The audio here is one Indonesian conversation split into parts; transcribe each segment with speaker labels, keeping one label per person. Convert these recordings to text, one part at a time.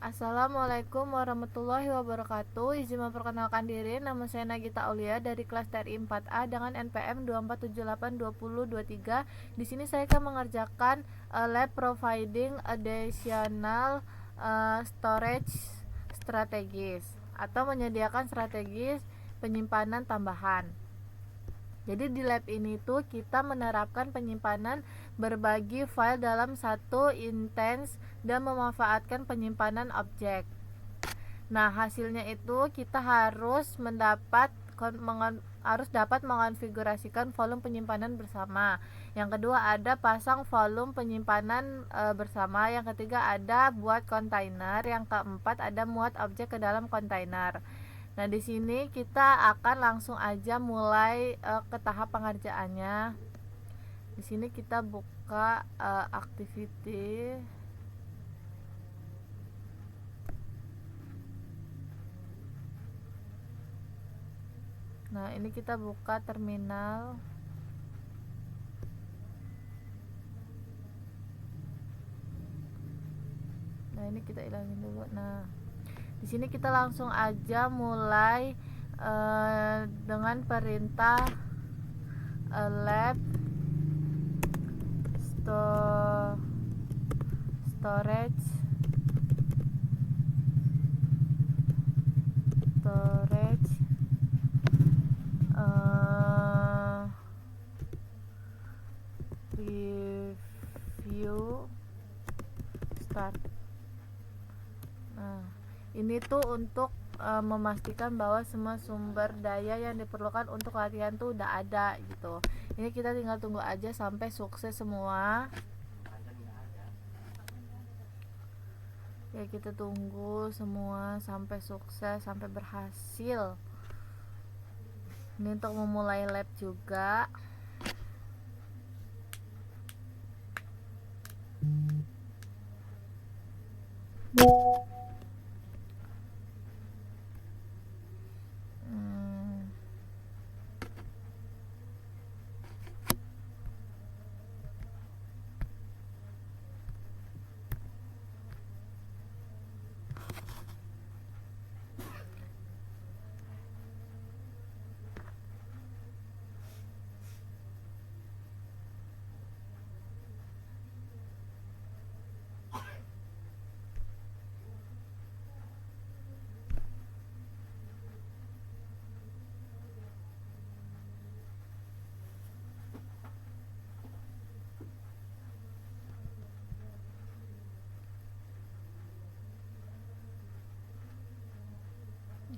Speaker 1: Assalamualaikum warahmatullahi wabarakatuh. Izin memperkenalkan diri, nama saya Nagita Aulia dari kelas TRI 4A dengan NPM 24782023. Di sini saya akan mengerjakan lab providing additional storage strategis atau menyediakan strategi penyimpanan tambahan. Jadi di lab ini tuh kita menerapkan penyimpanan berbagi file dalam satu instance dan memanfaatkan penyimpanan objek. Nah, hasilnya itu kita harus dapat mengonfigurasikan volume penyimpanan bersama. Yang kedua ada pasang volume penyimpanan bersama. Yang ketiga ada buat kontainer. Yang keempat ada muat objek ke dalam kontainer. Nah, di sini kita akan langsung aja mulai ke tahap pengerjaannya. Di sini kita buka activity. Nah, ini kita buka terminal. Nah, ini kita ilangin dulu. Nah, di sini kita langsung aja mulai dengan perintah lab storage review start. Nah, ini tuh untuk memastikan bahwa semua sumber daya yang diperlukan untuk latihan tuh udah ada gitu. Ini kita tinggal tunggu aja sampai sukses semua. Ya, kita tunggu semua sampai sukses, sampai berhasil. Ini untuk memulai lab juga.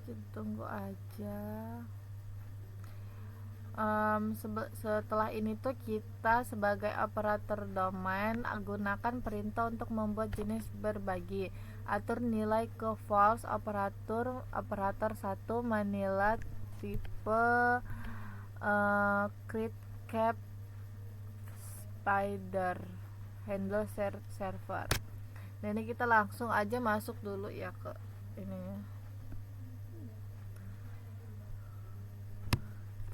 Speaker 1: Kita tunggu aja. Setelah ini tuh kita sebagai operator domain gunakan perintah untuk membuat jenis berbagi. Atur nilai ke false. Operator 1 Manila tipe create cap spider handle server. Nah, ini kita langsung aja masuk dulu ya ke ini.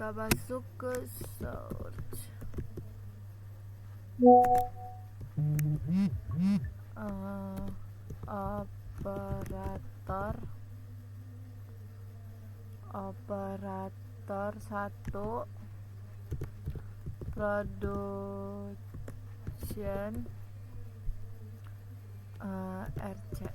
Speaker 1: Kita masuk ke search. Operator 1 production RC.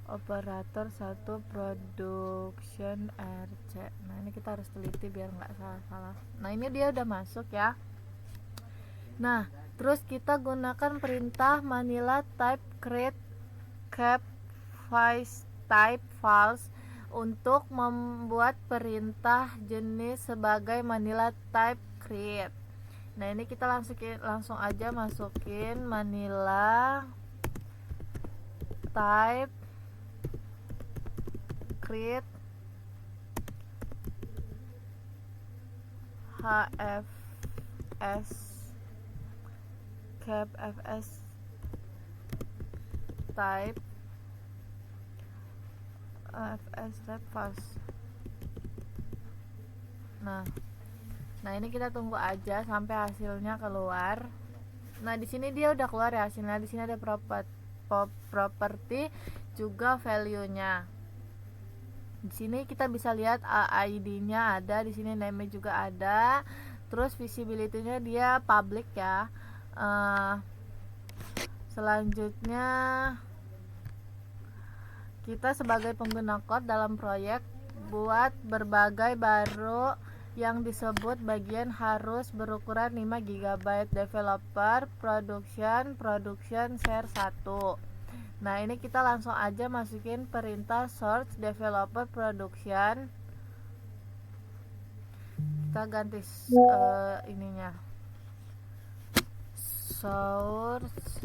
Speaker 1: Operator 1 production RC. Nah, ini kita harus teliti biar nggak salah-salah. Nah, ini dia udah masuk ya. Nah, terus kita gunakan perintah Manila type create cap type false untuk membuat perintah jenis sebagai Manila type create. Nah, ini kita langsung aja masukin Manila type create HFS cap fs type fs type false. Nah, ini kita tunggu aja sampai hasilnya keluar. Nah, di sini dia udah keluar ya hasilnya. Di sini ada property juga value-nya. Di sini kita bisa lihat ID-nya ada, di sini name-nya juga ada. Terus visibility-nya dia public ya. Selanjutnya kita sebagai pengguna code dalam proyek buat berbagai baru yang disebut bagian harus berukuran 5 GB developer production share 1. Nah, ini kita langsung aja masukin perintah source developer production. Kita ganti ininya. Source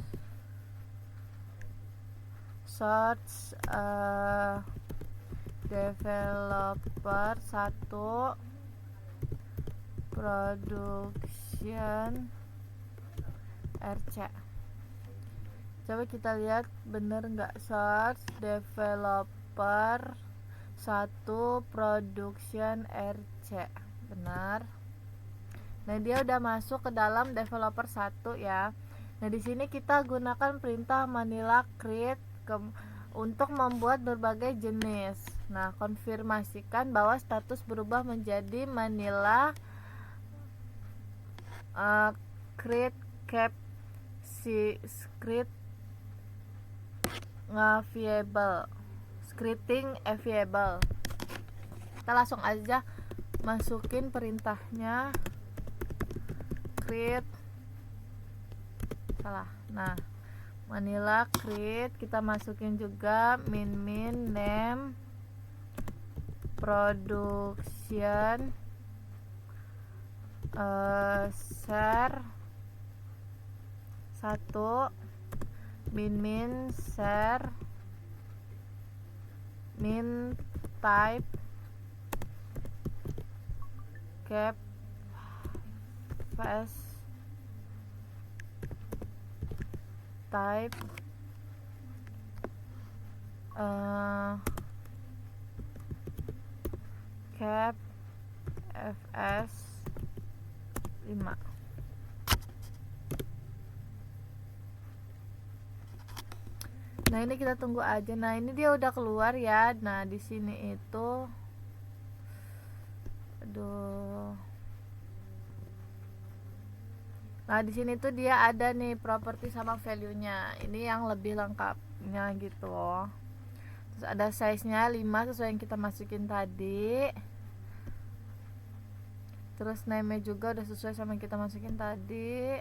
Speaker 1: developer 1 production RC. Coba kita lihat bener nggak, source developer 1 production RC, benar. Nah, dia udah masuk ke dalam developer 1 ya. Nah, di sini kita gunakan perintah Manila create untuk membuat berbagai jenis. Nah, konfirmasikan bahwa status berubah menjadi Manila create cap script scripting available. Kita langsung aja masukin perintahnya create nah, Manila create, kita masukin juga min name production share 1 min share min type cap fast type cap fs 5. Nah, ini kita tunggu aja. Nah, ini dia udah keluar ya. Nah, di sini itu Nah, di sini tuh dia ada nih properti sama value-nya. Ini yang lebih lengkapnya gitu loh. Terus ada size-nya 5 sesuai yang kita masukin tadi. Terus name-nya juga udah sesuai sama yang kita masukin tadi.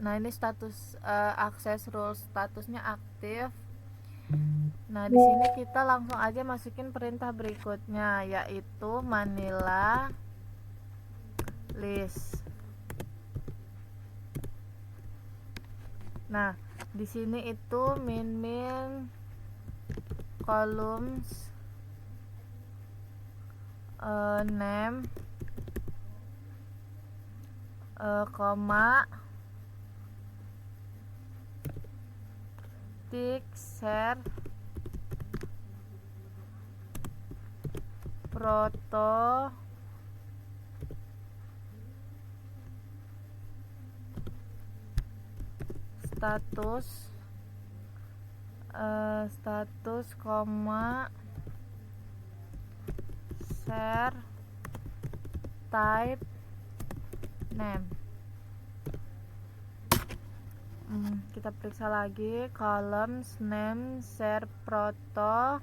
Speaker 1: Nah, ini status access rules, statusnya aktif. Nah, di sini kita langsung aja masukin perintah berikutnya, yaitu Manila list. Nah, di sini itu min columns name koma tick share proto status koma share type name. Kita periksa lagi columns name share proto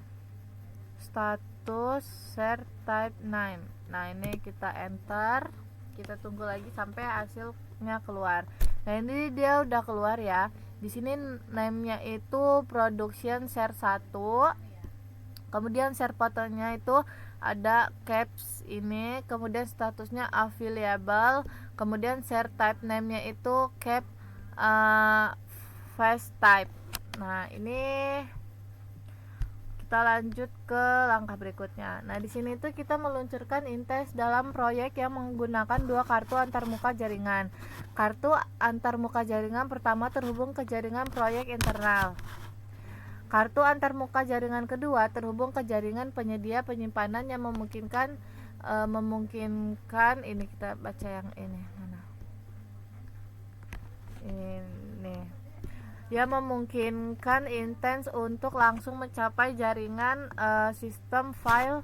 Speaker 1: status share type name. Nah, ini kita enter, kita tunggu lagi sampai hasilnya keluar. Nah, ini dia udah keluar ya. Di sini name-nya itu production share 1. Kemudian share fotonya itu ada caps ini, kemudian statusnya available, kemudian share type name-nya itu cap fast type. Nah, ini kita lanjut ke langkah berikutnya. Nah, di sini tuh kita meluncurkan Intes dalam proyek yang menggunakan 2 kartu antarmuka jaringan. Kartu antarmuka jaringan pertama terhubung ke jaringan proyek internal. Kartu antarmuka jaringan kedua terhubung ke jaringan penyedia penyimpanan yang memungkinkan ini kita baca yang ini mana? Ini. Dia memungkinkan intens untuk langsung mencapai jaringan sistem file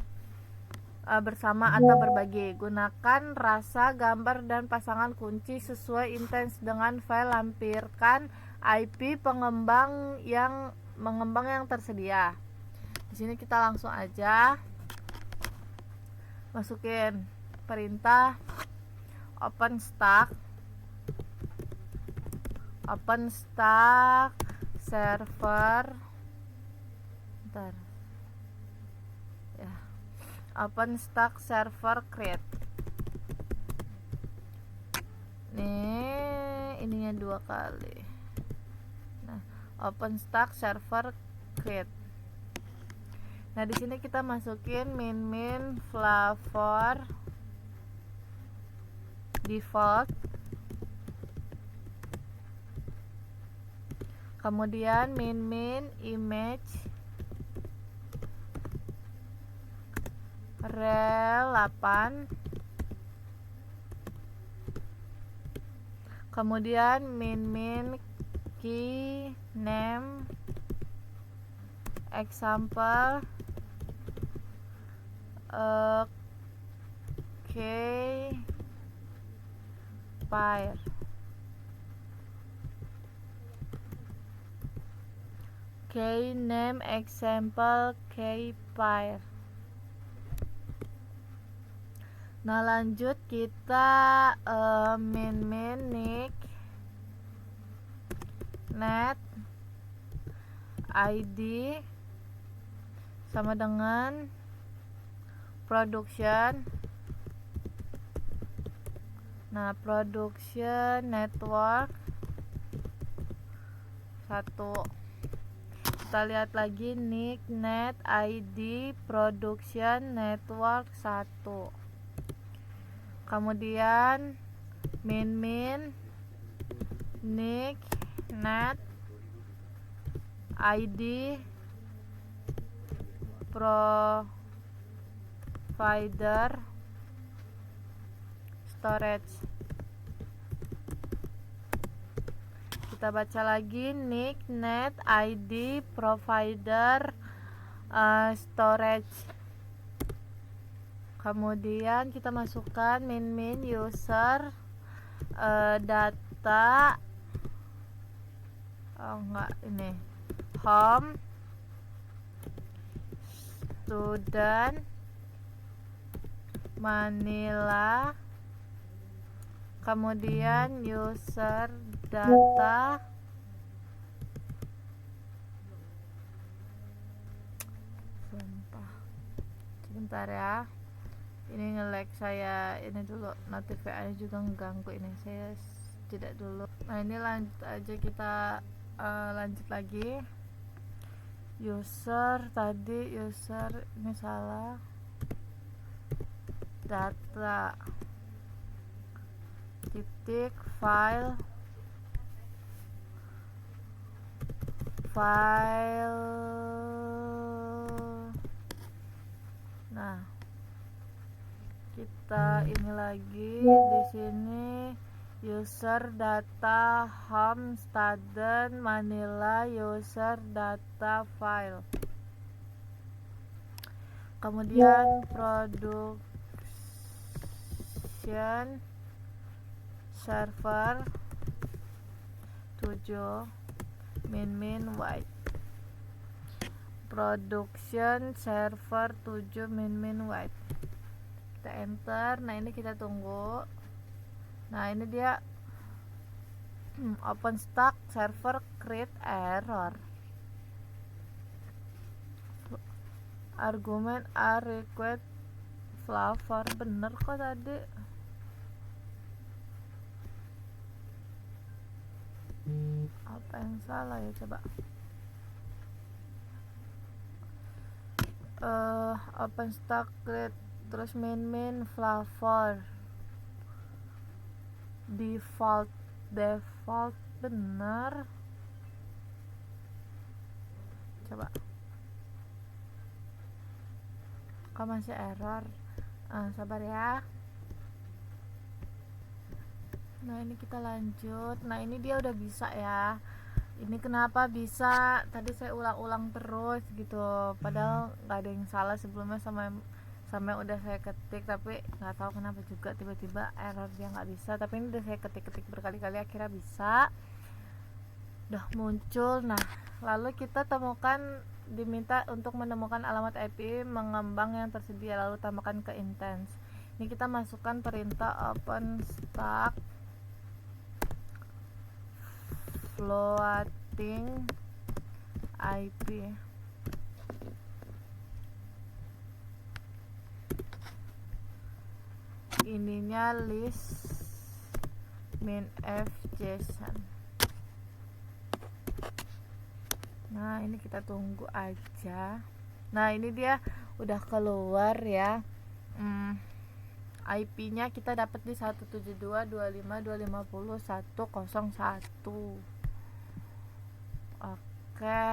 Speaker 1: bersama atau berbagi. Gunakan rasa, gambar, dan pasangan kunci sesuai intens dengan file. Lampirkan IP mengembang yang tersedia. Di sini kita langsung aja masukin perintah OpenStack server. Bentar. Ya. OpenStack server create. Nih, ininya 2 kali. Nah, OpenStack server create. Nah, di sini kita masukin min flavor default. Kemudian min image rel 8. Kemudian min key name example key pair. Key name example key pair. Nah, lanjut kita min nick net id sama dengan production. Nah, production network 1. Kita lihat lagi nick net id production network 1. Kemudian min nick net id provider storage. Kita baca lagi nick net id provider storage. Kemudian kita masukkan min user data home student Manila. Kemudian user data sebentar ya, ini nge-lag saya. Ini dulu notif WA juga mengganggu, ini saya tidak dulu. Nah, ini lanjut aja, kita lanjut lagi. User tadi ini salah, data titik file Nah, kita ini lagi di sini user data home student Manila user data file. Kemudian production server 7 min white. Production server 7 min white. Kita enter. Nah, ini kita tunggu. Nah, ini dia OpenStack server create error. Argumen are request flavor. Bener kok tadi. Apa yang salah ya, coba. OpenStack create terus min flavor default bener. Coba. Kok masih error? Sabar ya. Nah, ini kita lanjut. Nah, ini dia udah bisa ya. ini kenapa bisa tadi saya ulang-ulang terus gitu, padahal nggak ada yang salah sebelumnya sama yang udah saya ketik, tapi nggak tahu kenapa juga tiba-tiba error dia nggak bisa. Tapi ini udah saya ketik berkali-kali, akhirnya bisa, udah muncul. Nah, lalu kita temukan, diminta untuk menemukan alamat IP mengembang yang tersedia, lalu tambahkan ke intense. Ini kita masukkan perintah openstack floating IP. Ininya list min f json. Nah, ini kita tunggu aja. Nah, ini dia udah keluar ya. IP-nya kita dapat di 172.25.250.101. Oke.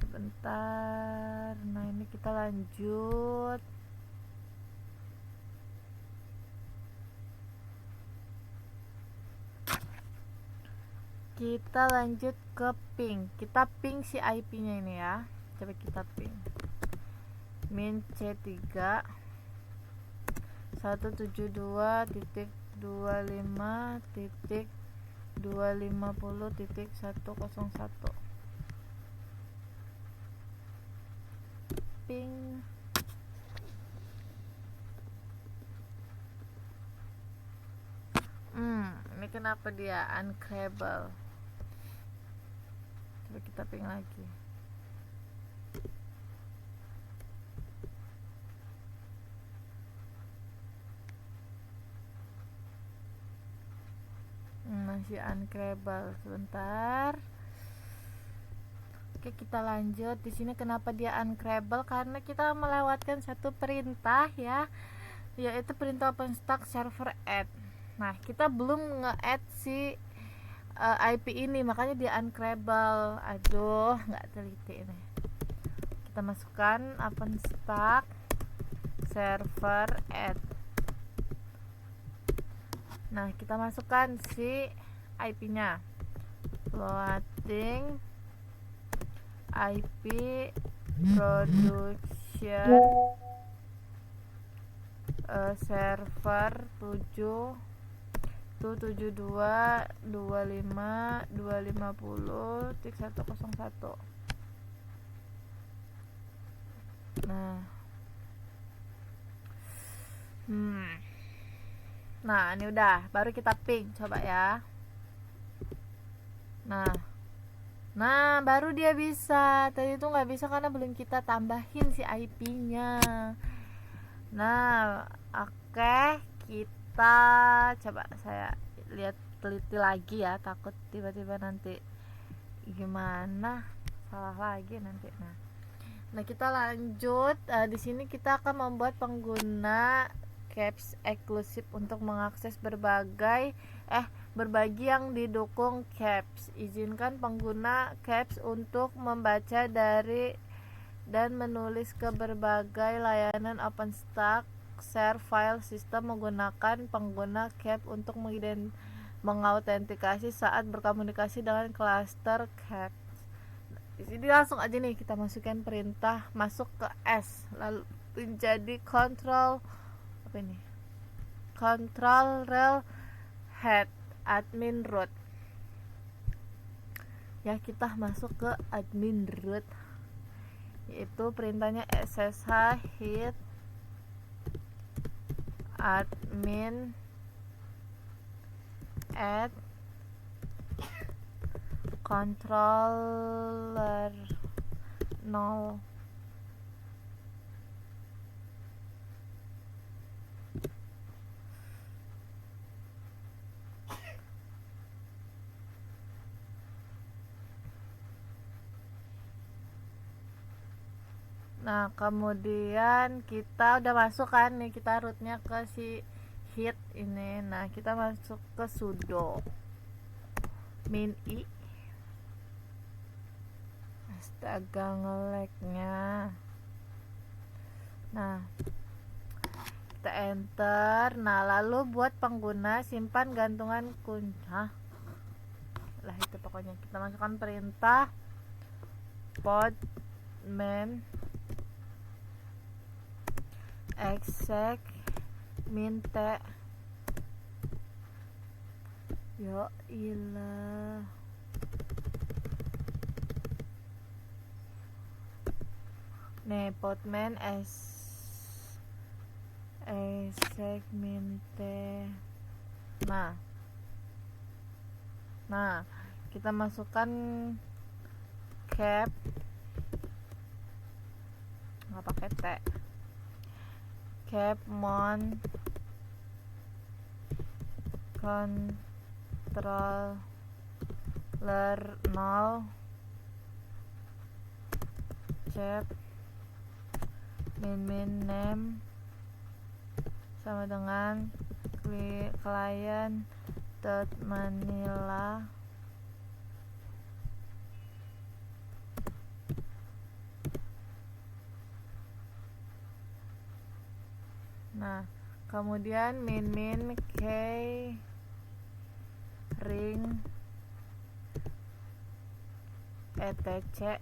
Speaker 1: Sebentar. Nah, ini kita lanjut. Kita lanjut ke ping. Kita ping si IP-nya ini ya. Coba kita ping. Min C3 172.25.250.101. Ping. Ini kenapa dia uncrable? Coba kita ping lagi. Masih uncrable. Sebentar. Oke, kita lanjut. Di sini kenapa dia uncrable? Karena kita melewatkan satu perintah ya, yaitu perintah openstack server add. Nah, kita belum nge-add si IP ini, makanya dia uncrable. Aduh, nggak teliti ini. Kita masukkan openstack server add. Nah, kita masukkan si IP-nya. Floating IP production server 7.72.25.250.101. Nah, ini udah, baru kita ping, coba ya. Nah, baru dia bisa. Tadi itu nggak bisa karena belum kita tambahin si IP-nya. Nah, oke, kita coba saya lihat teliti lagi ya, takut tiba-tiba nanti gimana, salah lagi nanti. Nah, kita lanjut. Di sini kita akan membuat pengguna caps eksklusif untuk mengakses berbagi yang didukung caps. Izinkan pengguna caps untuk membaca dari dan menulis ke berbagai layanan OpenStack share file system menggunakan pengguna caps untuk mengautentikasi saat berkomunikasi dengan cluster caps. Jadi langsung aja nih kita masukkan perintah masuk ke S, lalu menjadi control rel head admin root ya. Kita masuk ke admin root, yaitu perintahnya ssh hit admin add controller 0. Nah, kemudian kita udah masuk kan nih, kita rootnya ke si hit ini. Nah, kita masuk ke sudo min i. Astaga, ngeleknya. Nah, kita enter. Nah, lalu buat pengguna simpan gantungan kunci. lah, itu pokoknya kita masukkan perintah podman exec minte. Ya ilah, nih podman exec minte. Nah, kita masukkan cap, nggak pakai t, cap mon controller 0 cap min name sama dengan client .manila. Nah, kemudian min key ring etc.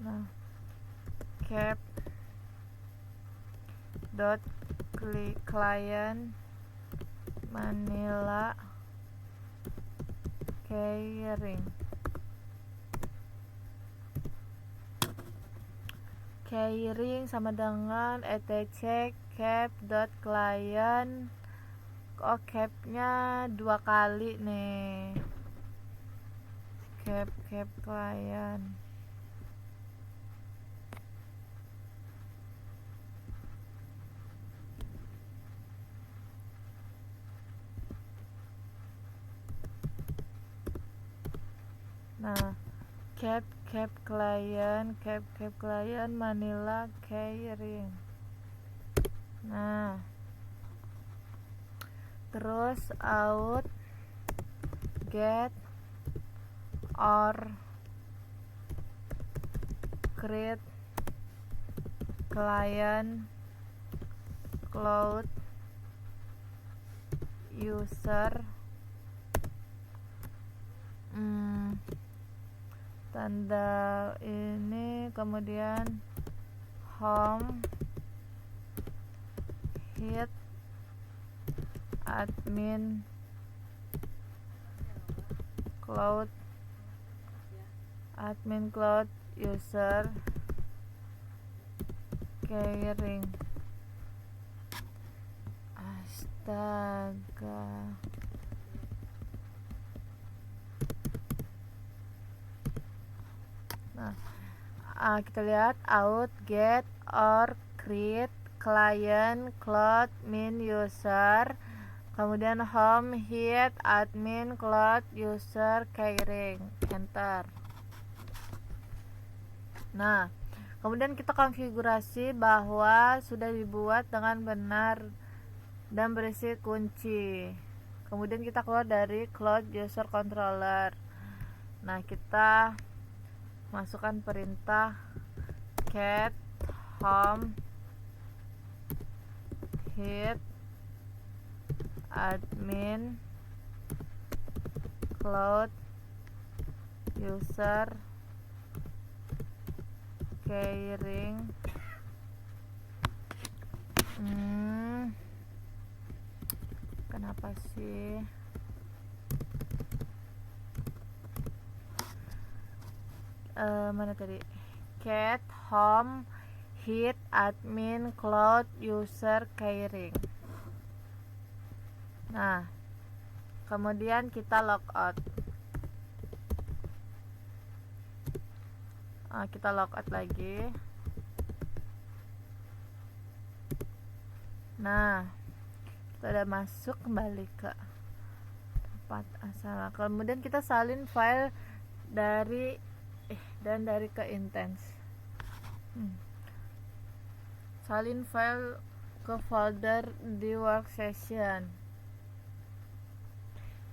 Speaker 1: Nah, cap dot client manila keyring sama dengan etc cap dot client. Capnya 2 kali nih, cap client. Nah, cap client manila keyring. Nah, terus out get or create client cloud user tanda ini, kemudian home hit admin cloud user keyring. Astaga, nah, kita lihat out get or create client cloud min user, kemudian home hit admin cloud user keyring, enter. Nah, kemudian kita konfigurasi bahwa sudah dibuat dengan benar dan berisi kunci. Kemudian kita keluar dari cloud user controller. Nah, kita masukkan perintah cat home hit admin cloud user keyring. Kenapa sih? Mana tadi? Cat home hit admin cloud user keyring. Nah, kemudian kita logout. Kita logout lagi. Nah, kita udah masuk kembali ke tempat asal. Kemudian kita salin file dari ke Intense. Salin file ke folder di workstation.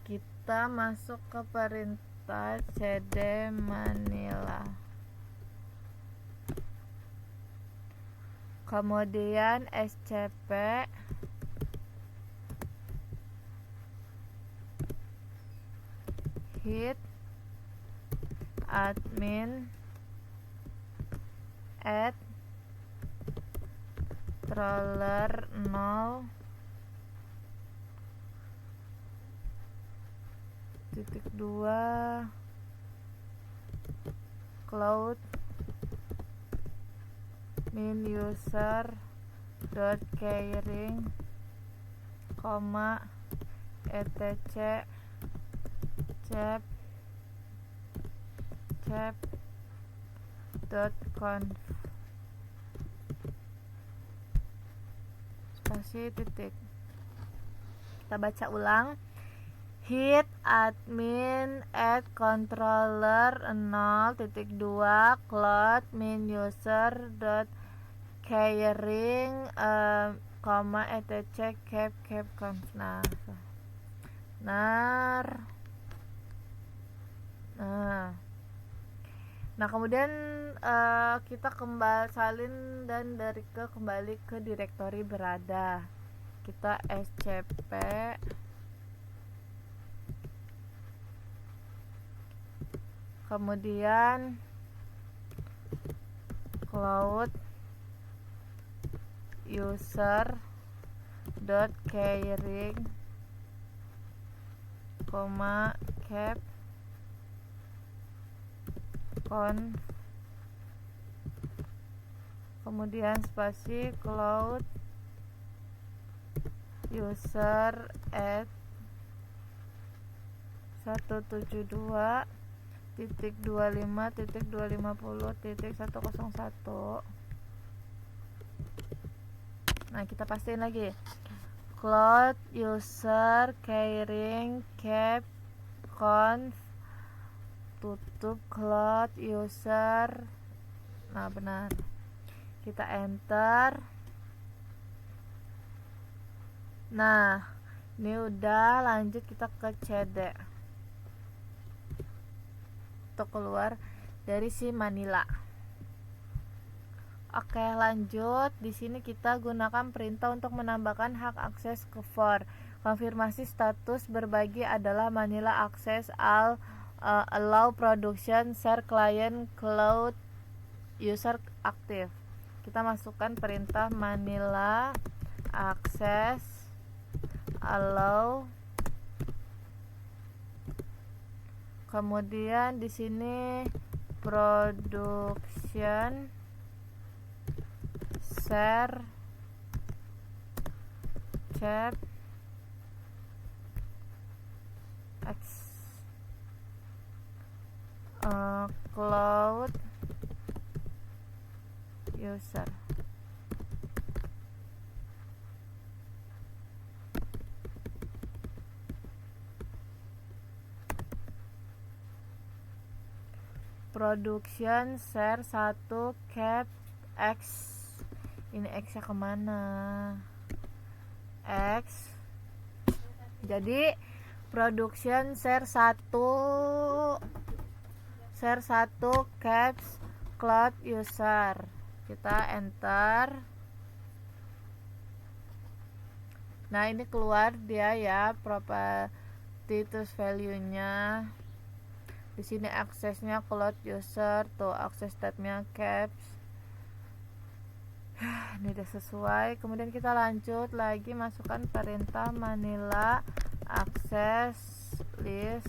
Speaker 1: Kita masuk ke perintah cd manila. kemudian SCP, hit admin add controller 0.2 cloud min user dot keyring, etc chap dot conf spasi titik. Kita baca ulang. Hit admin add controller 0.2 cloud min user dot keyring, etc cap conf. Nah, kemudian kita salin dan kembali ke direktori berada. Kita scp kemudian cloud user dot keyring, cap conf, kemudian spasi cloud user at 172.25.250.101. Nah, kita pastiin lagi. Cloud user keyring cap conf tutup cloud user. Nah, benar. Kita enter. Nah, ini udah, lanjut kita ke CD untuk keluar dari si Manila. Oke, lanjut. Di sini kita gunakan perintah untuk menambahkan hak akses ke for. Konfirmasi status berbagi adalah Manila Access allow production share client cloud user active. Kita masukkan perintah Manila Access allow, kemudian di sini production share chat cloud user. Production share 1 cap X. Ini X nya kemana? X. Jadi production share 1 caps cloud user. Kita enter. Nah, ini keluar dia ya, property terus value-nya. Di sini aksesnya cloud user, tuh akses tab-nya caps. Ini udah sesuai. Kemudian kita lanjut lagi, masukkan perintah Manila access list,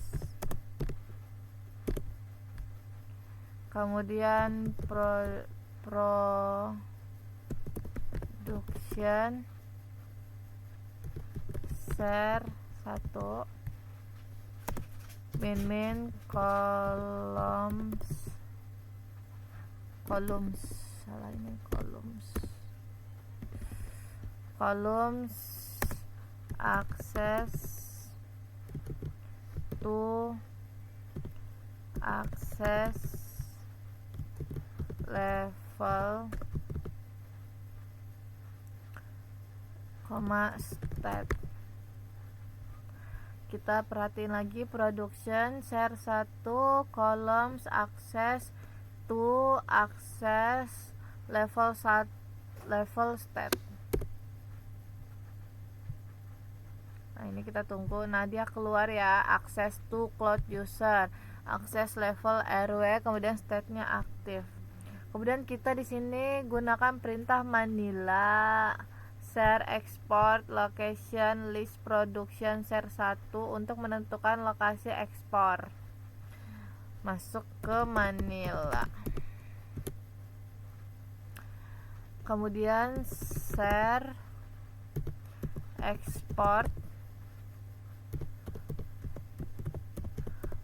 Speaker 1: kemudian production share 1 min columns salah, ini columns access to access level, stat. Kita perhatiin lagi, production share 1 columns access to access level level state. Nah, ini kita tunggu. Nah, dia keluar ya, access to cloud user, akses level RW, kemudian state-nya aktif. Kemudian kita di sini gunakan perintah Manila share export location list production share 1 untuk menentukan lokasi ekspor. Masuk ke Manila. Kemudian share export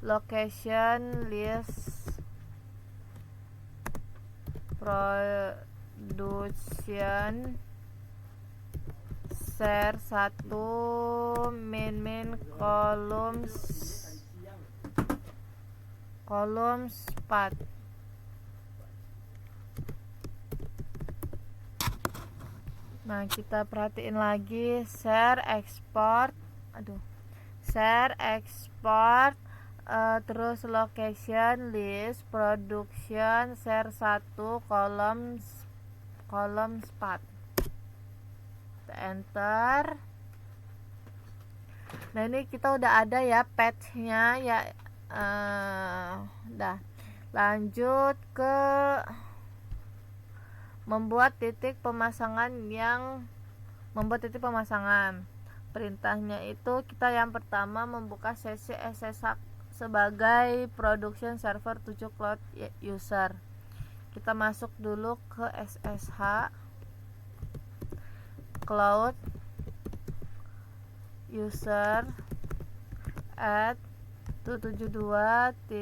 Speaker 1: location list production share 1 min columns 4. Nah, kita perhatiin lagi share export terus location list production share 1 columns 4. Kita enter. Nah, ini kita udah ada ya patch-nya ya. Udah. Lanjut ke membuat titik pemasangan. Perintahnya itu kita yang pertama membuka sesi SSH sebagai production server 7 cloud user. Kita masuk dulu ke SSH cloud user at 172.25.250.1101.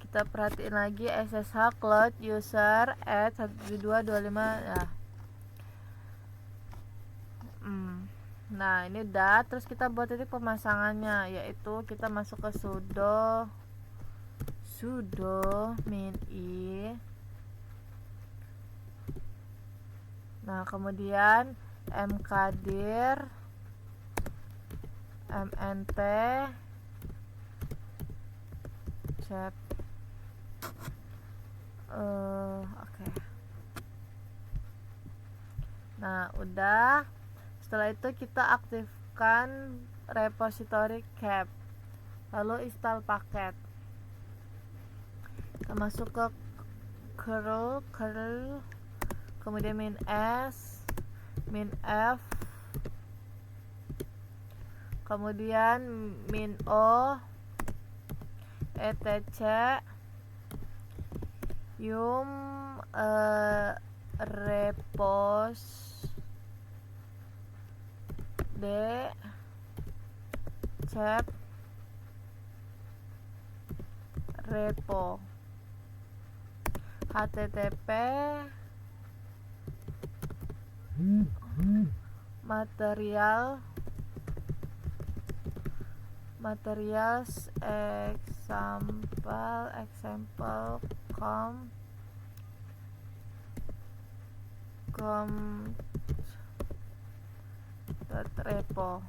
Speaker 1: Kita perhatiin lagi SSH cloud user at 172.25 ya. Nah, ini udah. Terus kita buat titik pemasangannya, yaitu kita masuk ke sudo min i. Nah, kemudian mkdir mnt cep oke. Nah, udah. Setelah itu kita aktifkan repository cap, lalu install paket. Kita masuk ke curl, kemudian min f, kemudian min o etc yum repos de cep repo http materials example com repo.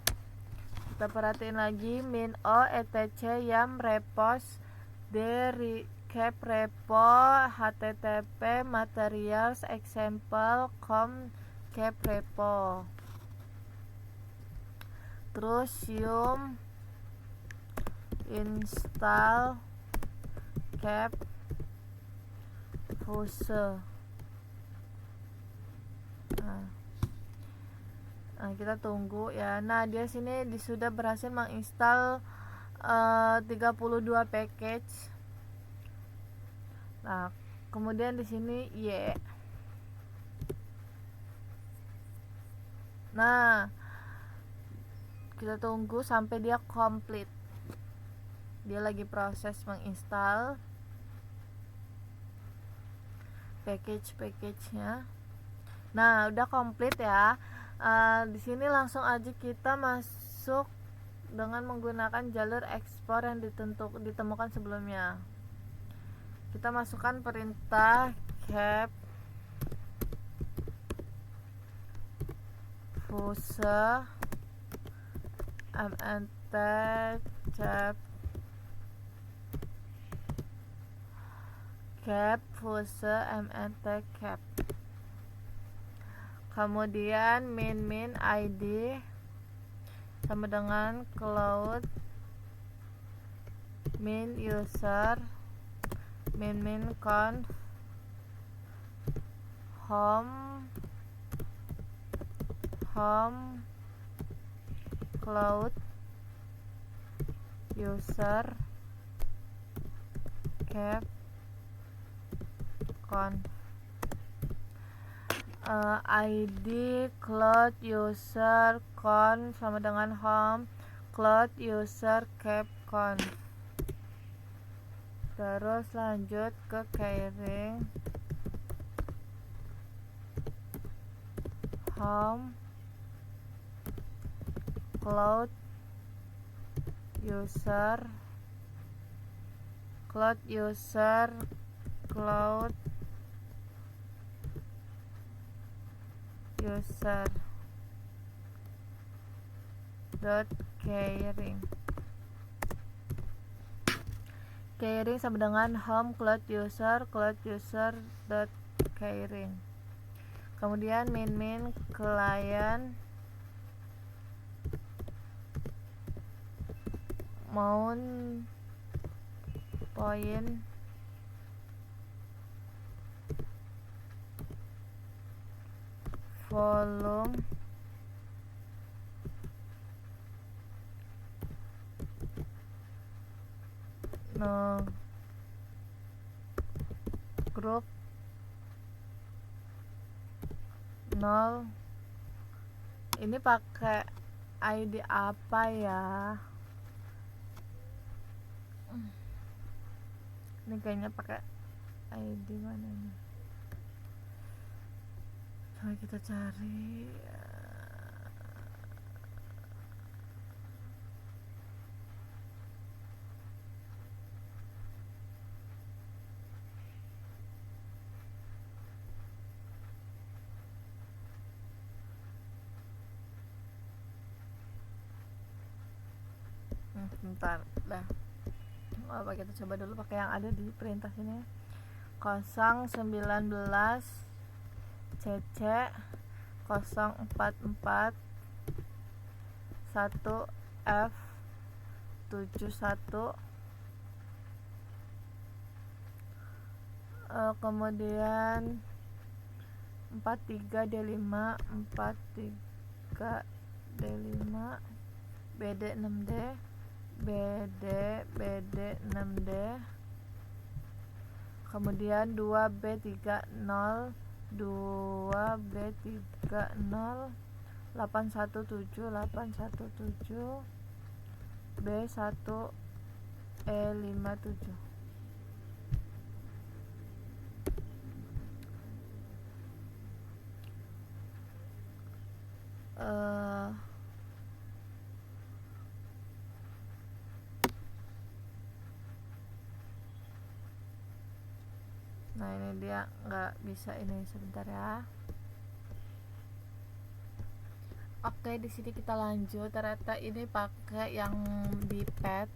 Speaker 1: Kita perhatiin lagi min o etc yam repos de recap repo http materials example com cap repo. Terus yum install cap fuse. Nah, kita tunggu ya. Nah, dia sini sudah berhasil menginstal 32 package. Nah, kemudian di sini Nah, kita tunggu sampai dia komplit. Dia lagi proses menginstal package-nya. Nah, udah komplit ya. Di sini langsung aja kita masuk dengan menggunakan jalur ekspor yang ditemukan sebelumnya. Kita masukkan perintah cap fuse mnt cap cap, fuse, ment, cap. Kemudian min id sama dengan cloud min user min conf home cloud user cap conf. id cloud user conf sama dengan home cloud user cap conf. Terus lanjut ke keyring home cloud user cloud user dot keyring sama dengan home cloud user dot keyring. Kemudian min client mount point volume no group 0. Ini pakai ID apa ya? Ini kayaknya pakai ID mana nih? Coba kita cari. Bentar dah. Apa kita coba dulu pakai yang ada di perintah sini. 019 cc 044 1 f 71 kemudian 43 D5 43 D5 BD 6D BD 6D kemudian 2B30 2B30 817 B1E57 nah ini dia nggak bisa ini sebentar ya. Oke, di sini kita lanjut. Ternyata ini pakai yang di pad.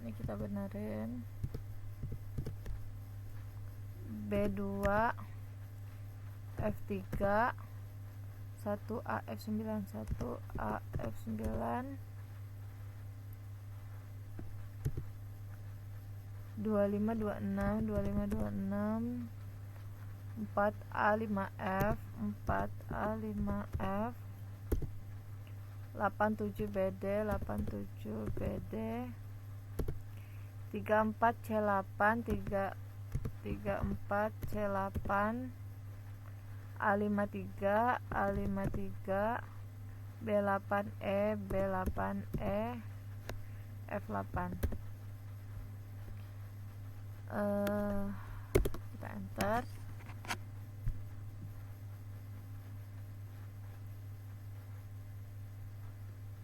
Speaker 1: Ini kita benerin. B2 F3 1 AF9 1 AF9 2526 4A5F 4A5F 87BD 37BD 34C8 34C8 A53 B8E F8 kita enter.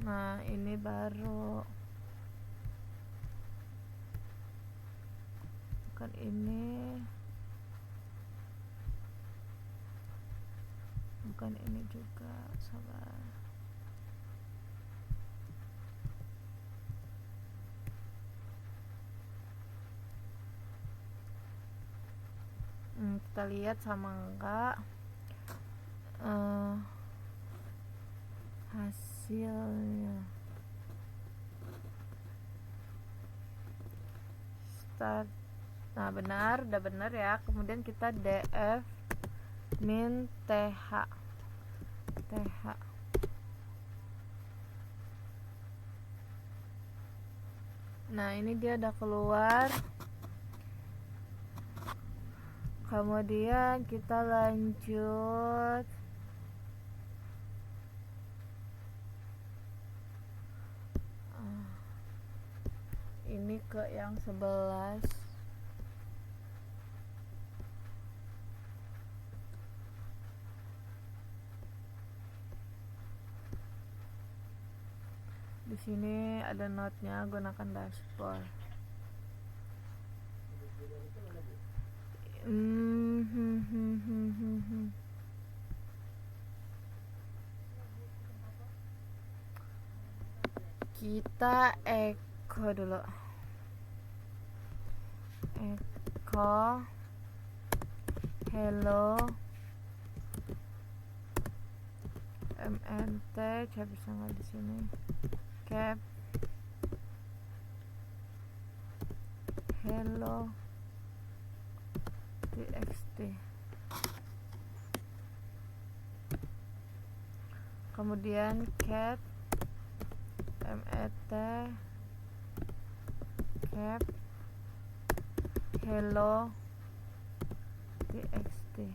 Speaker 1: Nah ini baru bukan ini juga, sabar. kita lihat sama enggak hasilnya. Start. Nah, benar, udah benar ya. Kemudian kita df min th. Nah, ini dia udah keluar. Kemudian kita lanjut ini ke yang 11. Di sini ada notnya, gunakan dashboard. Kita echo dulu. Echo hello mnt, saya bisa nggak di sini? Cap hello txt. Kemudian cat met cap hello txt.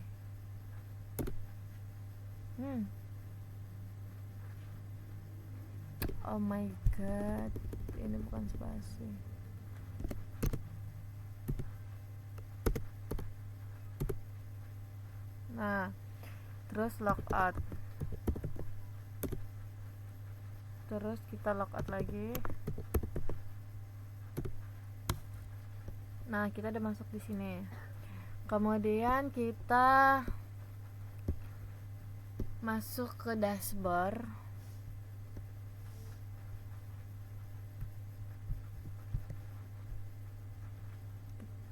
Speaker 1: Oh my god, ini bukan spasi. Nah, terus logout. Terus kita logout lagi. Nah, kita udah masuk di sini. Kemudian kita masuk ke dashboard.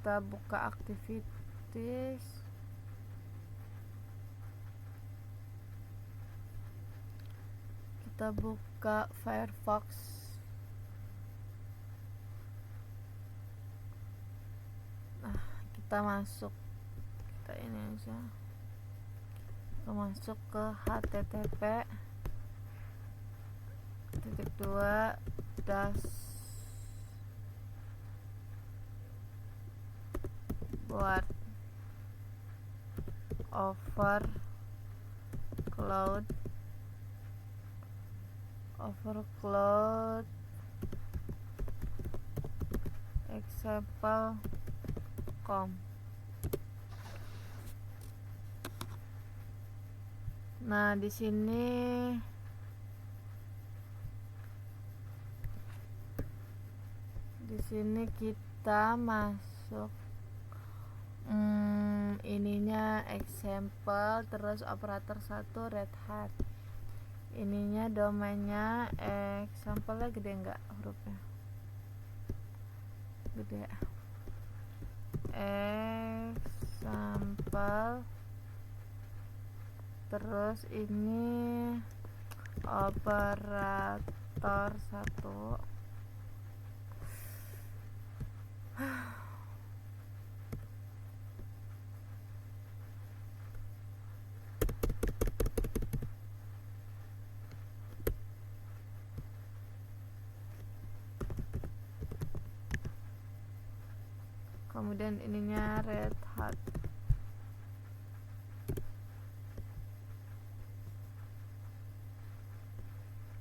Speaker 1: Kita buka activities. Kita buka Firefox. Nah, kita masuk. Kita ini aja. Kita masuk ke http:// dashboard overcloud example.com. Nah, di sini kita masuk ininya example, terus operator 1 Red Hat. Ininya domainnya example-nya gede enggak hurufnya? Gede. Example. Terus ini operator 1. Kemudian ininya Red Hat.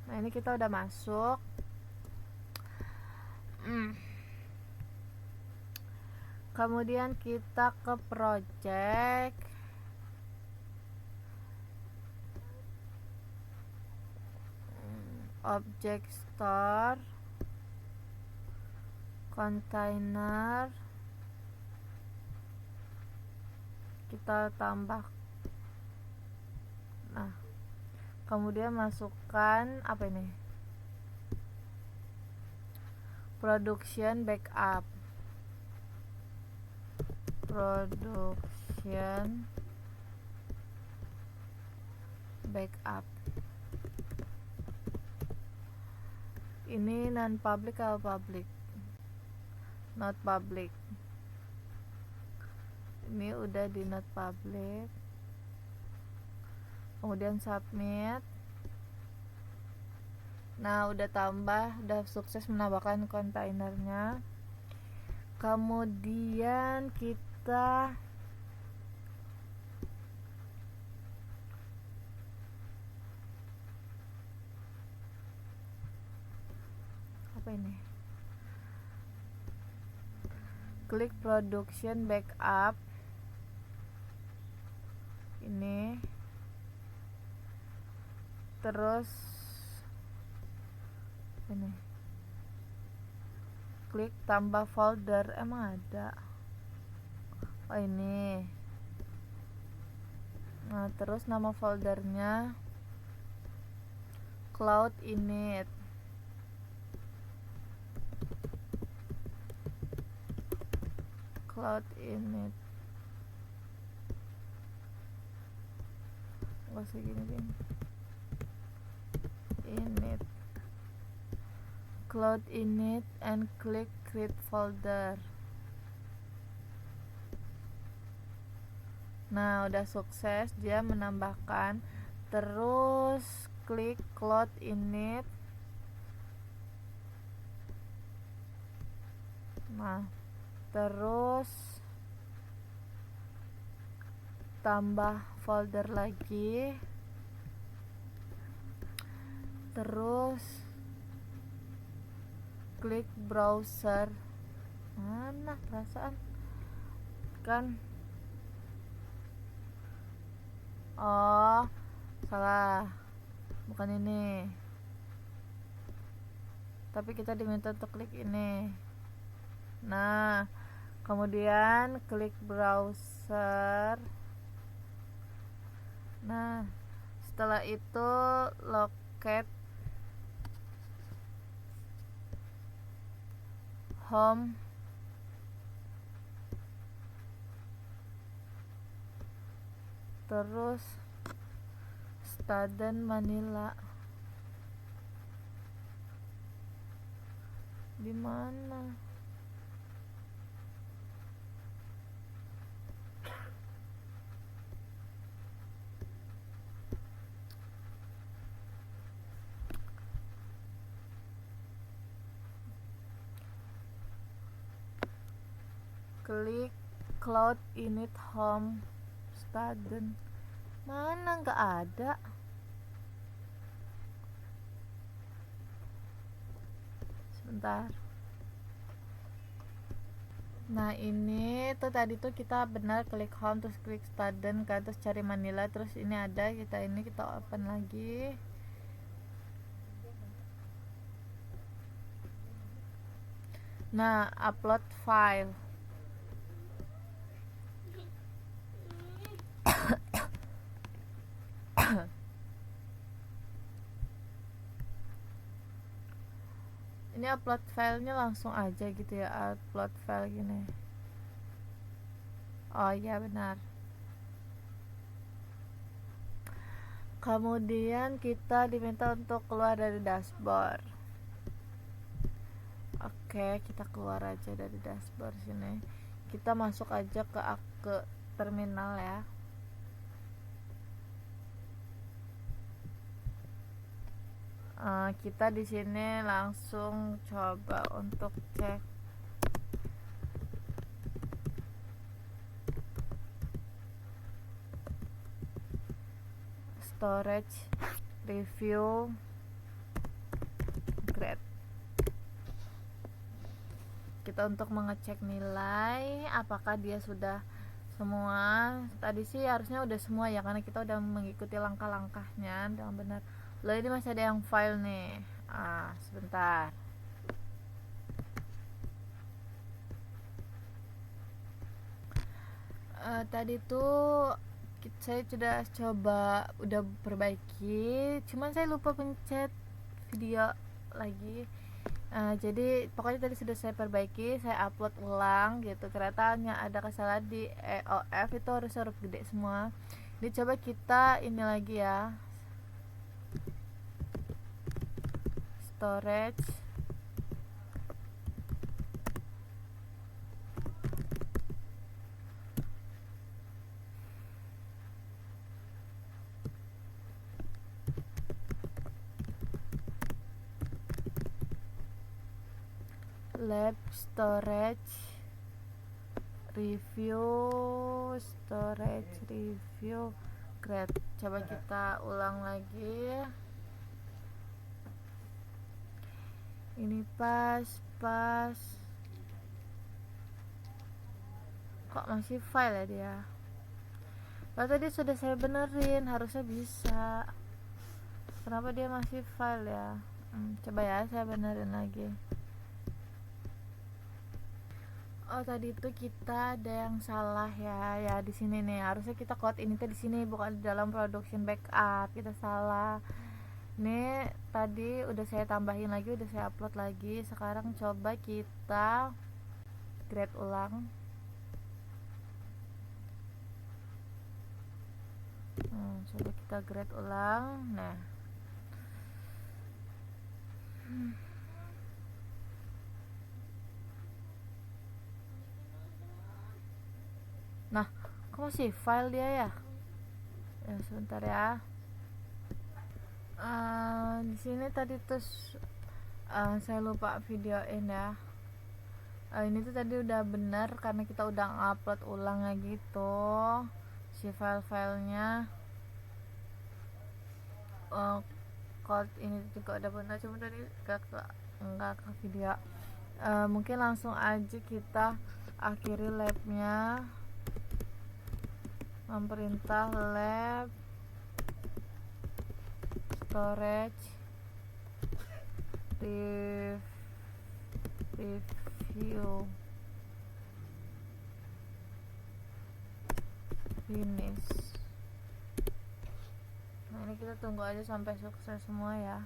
Speaker 1: Nah, ini kita udah masuk. Kemudian kita ke project. Object store, container, kita tambah. Nah, kemudian masukkan apa ini? Production backup. Production production backup. Ini non public atau public? Not public. Ini udah di not public. Kemudian submit. Nah, udah sukses menambahkan kontainernya. Kemudian kita apa ini? Klik production backup. Ini. Terus ini. Klik tambah folder, emang ada? Oh, ini. Nah, terus nama foldernya cloud init. Gak usah gini. Init. Cloud init and click create folder. Nah, udah sukses dia menambahkan. Terus klik cloud init. Nah, terus tambah folder lagi. Terus klik browser. Mana perasaan kan? Oh, salah, bukan ini, tapi kita diminta untuk klik ini. Nah, kemudian klik browser. Nah, setelah itu locate home. Terus Student Manila. Di mana? Klik cloud init home student. Mana, nggak ada. Sebentar. Nah, ini tuh tadi tuh kita benar klik home terus klik student kan, terus cari Manila, terus ini ada, kita open lagi. Nah, upload file. Ini upload filenya langsung aja gitu ya, upload file gini. Oh iya, benar. Kemudian kita diminta untuk keluar dari dashboard. Oke, kita keluar aja dari dashboard sini. Kita masuk aja ke terminal ya. Kita di sini langsung coba untuk cek storage review grade. Kita untuk mengecek nilai apakah dia sudah semua. Tadi sih harusnya udah semua ya, karena kita udah mengikuti langkah-langkahnya dengan benar. Loh, ini masih ada yang file nih. Sebentar. Tadi tuh saya sudah coba, udah perbaiki, cuman saya lupa pencet video lagi. Jadi pokoknya tadi sudah saya perbaiki, saya upload ulang gitu. Ternyata ada kesalahan di EOF, itu harus huruf gede semua. Jadi coba kita ini lagi ya, storage, lab storage review grade. Coba kita ulang lagi. Ini pas kok masih file ya dia. Kalau tadi sudah saya benerin, harusnya bisa. Kenapa dia masih file ya? Coba ya, saya benerin lagi. Oh, tadi itu kita ada yang salah ya. Ya di sini nih, harusnya kita code ini tuh di sini, bukan di dalam production backup. Kita salah. Ini tadi udah saya tambahin lagi, udah saya upload lagi. Sekarang coba kita grade ulang. Coba kita grade ulang. Nah, kok masih file dia ya? Ya sebentar ya. Di sini tadi terus saya lupa videoin ya. Ini tuh tadi udah bener karena kita udah ngupload ulang gitu si file-filenya. Code ini juga udah bener, cuma tadi enggak ke video. Mungkin langsung aja kita akhiri labnya. Memerintah lab storage review finish. Nah, ini kita tunggu aja sampai sukses semua ya.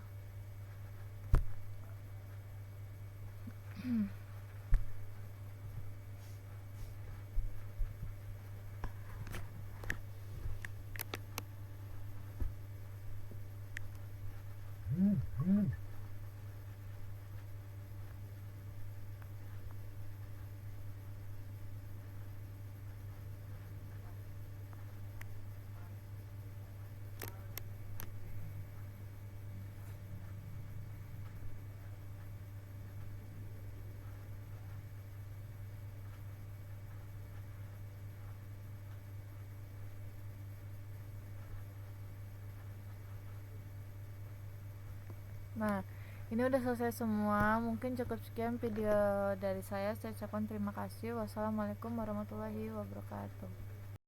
Speaker 1: Nah, ini udah selesai semua. Mungkin cukup sekian video dari saya ucapkan terima kasih. Wassalamualaikum warahmatullahi wabarakatuh.